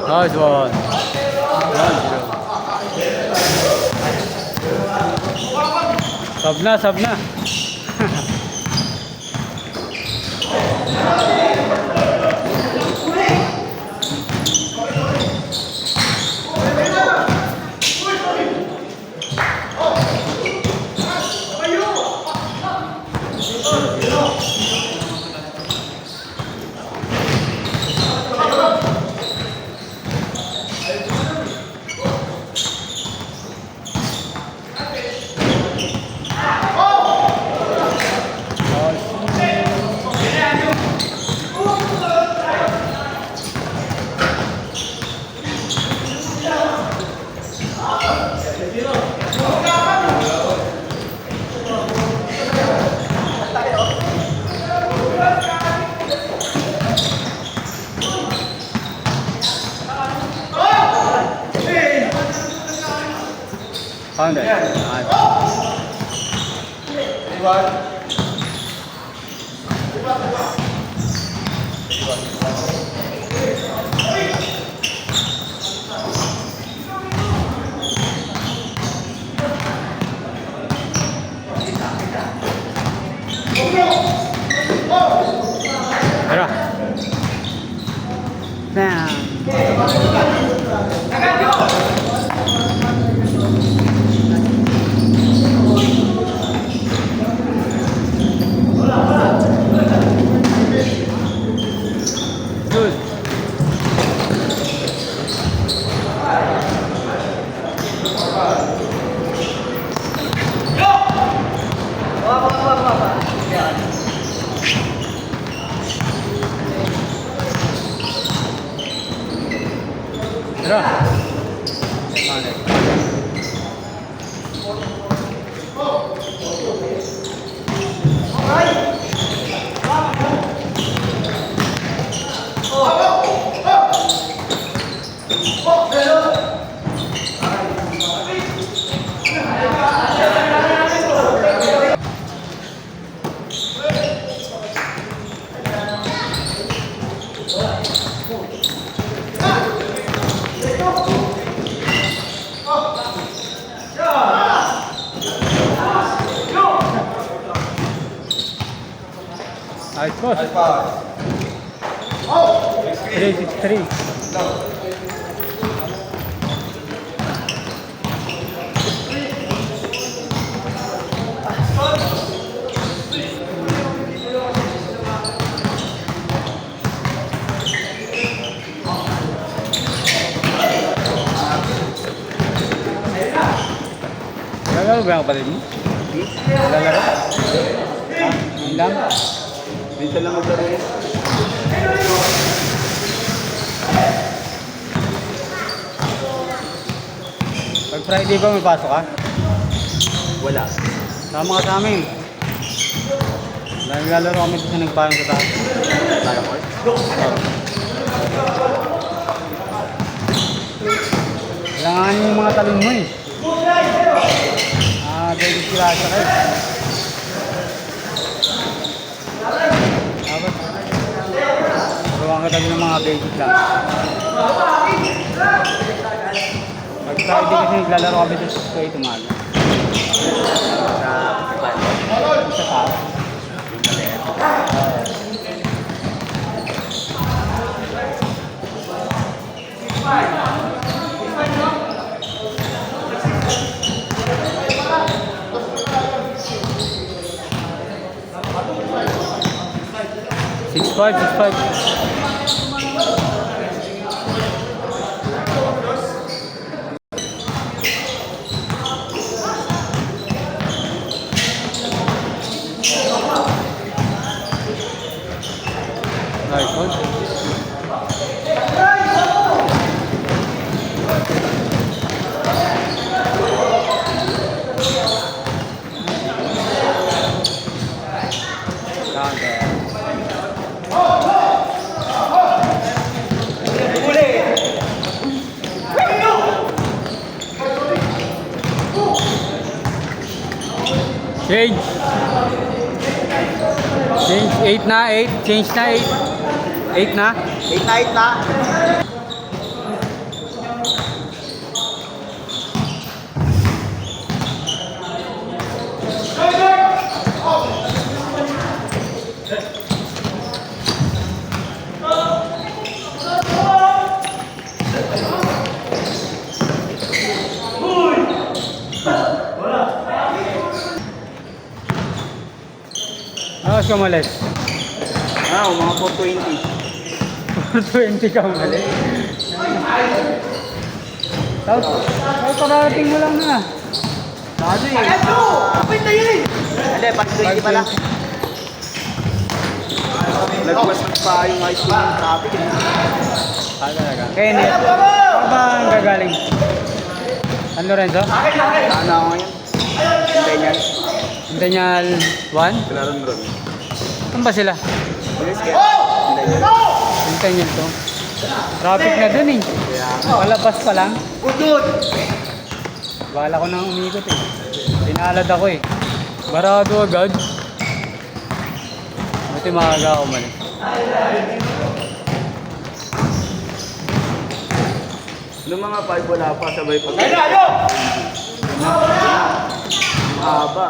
Nice one. 1-0. Sab na, sab na. Found it. Nice. Tara. Bam. Good. Tara. Nice push. 3-6-3. Lalaro ba ang kapatid mo? Lalaro? Ang lang? Dito lang maglaro yun. Pag Friday ba may pasok ka? Wala. Sama ka sa amin. Naglalaro kami dito sa nagpayong sa taas. Tayo ko. Kailangan yung mga talon mo eh. David sila sa kayo. Tapos, gawa ka tayo ng mga basic lang. Pag Friday kasi naglalaro kami dito sa kayo tumaga. Sa taas. Six five. Nice one. Down there. Change. Change 8 na, 8. Change na 8. 8 na. 8 na 8 na. Ano ka umalis? Mga 420. 20 ka umalis. Tapos parating mo lang na. Ano eh? Kapit na yun! Hindi, 520 pala. Nagwas pa yung high school ng traffic. Talaga. Kenneth, saan ba ang gagaling? San Lorenzo? Ano ako ngayon? Hintay niyan. Daniel 1? Kailangan ron. Saan ba sila? Bilis kaya. Hintay niyan. Hintay niyo to. Traffic na dun eh. Palabas pa lang. Udod! Bala ko nang umikot eh. Pinalad ako eh. Barado agad. Buti maaga ako umalis. Noong mga 5 wala pa, sabay pag... Mahaba.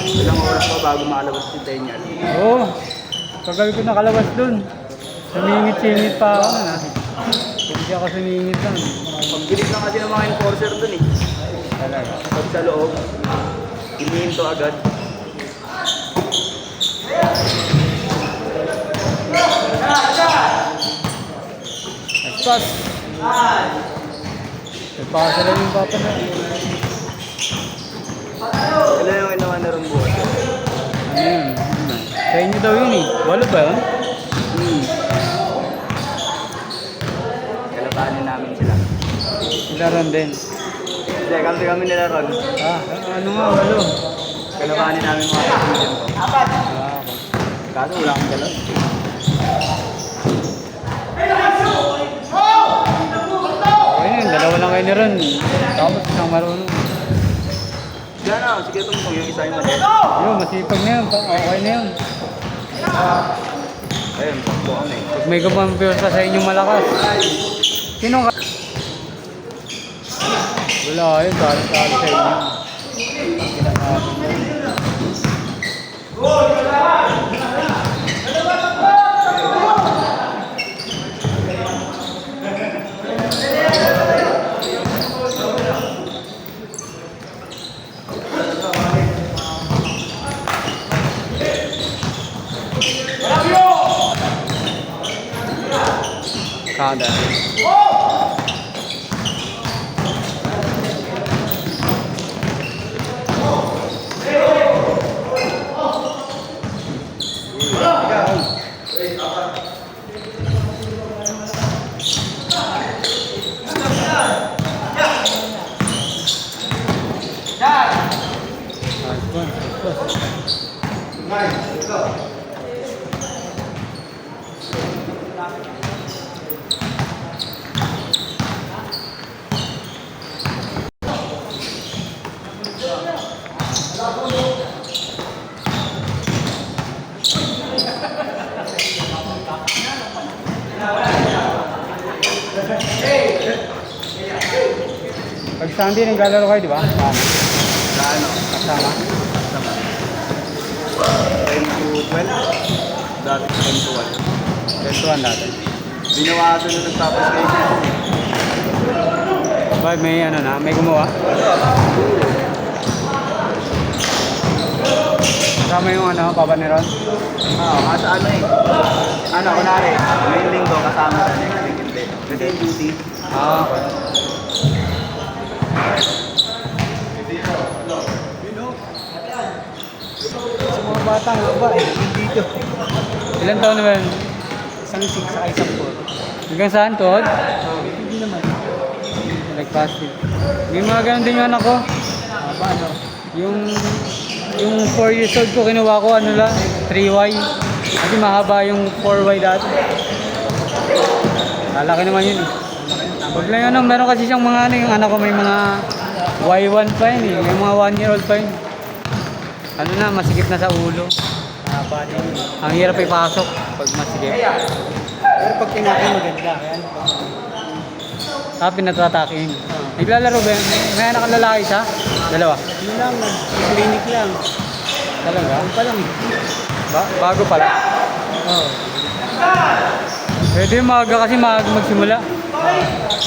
Ilang oras pa bago makalabas si Daniel. Oo. Kagabi ko nakalabas dun. Sumingit-singit pa ako na. Hindi ako sumingit lang. Pagbilis lang kasi ng mga enforcer dun eh. Talaga. Pag sa loob, hinihinto agad. Nagpas. Nagpasa lang yung papa na. Wala yung inawa na rin buhat. Ano yun? Sa inyo daw yun eh. Walo ba yun? Kalabanin namin sila. Sila ron din. Hindi, kami nila ron. Ah, ano nga, walo. Kalabanin namin mga kaibigan ko. Ah, okay. Kaso wala akong dalaw. Okay na yun, dalawa lang kayo ni Ron. Tapos isang marunong. Diyan na, sige tumpong yung isa yung mali. Yun, masipag na yun. Okay na yun. Ayun, tumpong ako na eh. Pag may gumampiyosa sa inyong malakas. Sino ka? Wala yun, talo-talo sa inyo. Kada. Pag Sunday, naglalaro kayo, di ba? Sa ano? Kasama. Sama. 10 to 12. Dati 10 to 1. Kwentuhan natin. Binawasan na nagtapos kayo. Bakit may ano na? May gumawa? Kasama yung ano, Papa ni Ron? Kasi ano eh. Ano, kunwari, ngayong linggo kasama sa next week hindi. Kasi yung duty. Ah, okay. Sa mga bata nga ba eh, dito. Ilan taon na ba yun? Isang 6 sa isang 4. Hanggang saan, Todd? Hindi naman. Like positive. May mga ganun din yung anak ko. Paano? Yung 4 years old ko, kinuha ko ano lang, 3Y. Kasi mahaba yung 4Y dati. Lalaki naman yun eh. Huwag lang yun, meron kasi siyang mga ano, yung anak ko may mga Y1 pa yun eh. May mga 1-year-old pa yun. ano na, masikip na sa ulo. Haba din. Ang hirap ipasok pag masikip. Pero pag tinapin maganda. Kaya ano pag... Pinagtataking. Naglalaro ba yan? May anak ang lalaki siya? Dalawa? Yun lang, nag-clinic lang. Talaga? Ano pa lang eh. Bago pala. Oo. Pwede yung maaga kasi maaga magsimula.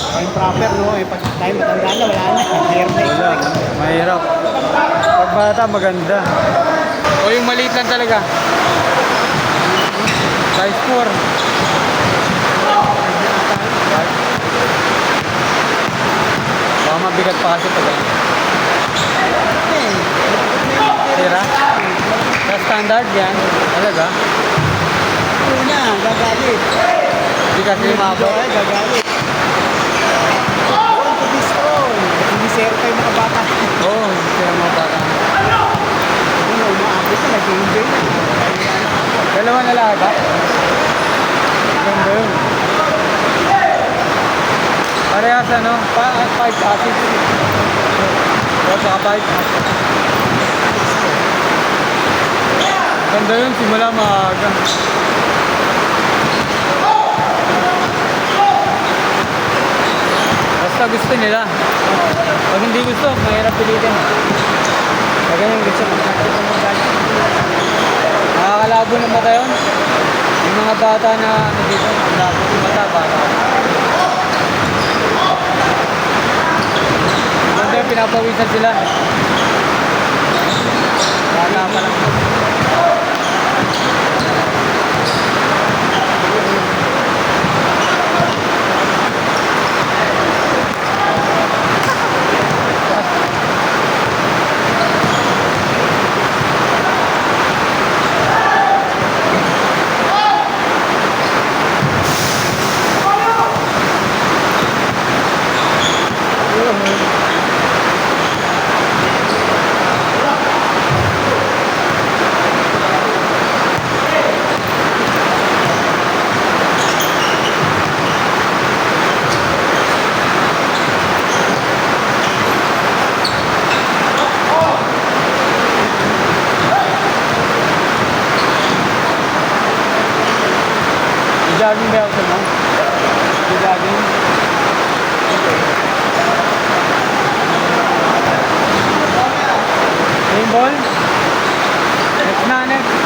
Time proper, no? Eh, pag tayo matanda na, wala na. Mahirap na ito. Mahirap. Pag bata, maganda. O yung maliit lang talaga. Size 4. Baka mabigat pa kasi pag ano. Tira? Sa standard yan. Talaga? Una, gagalit. Hindi kasi umabot. Ay, gagalit. To be strong. Hindi zero kayo mga bata. Oo, kaya mga bata. Ano, umaabot na, nag-enjoy na. Dalawa na laga. Ganda yun. Parehas ano, 5 acid. O, saka 5. Ganda yun, simula maaga. Basta gusto nila. Pag hindi gusto, mahirap pilitin. Pag ganyan gusto, nakakalabo ng mata yun. Yung mga bata na ano dito, ang labo ng mata, bata. Ganda yung pinapawisan sila. Bata pa lang. Jogging ba ako mo? Jogging? Game ball? Next na, next.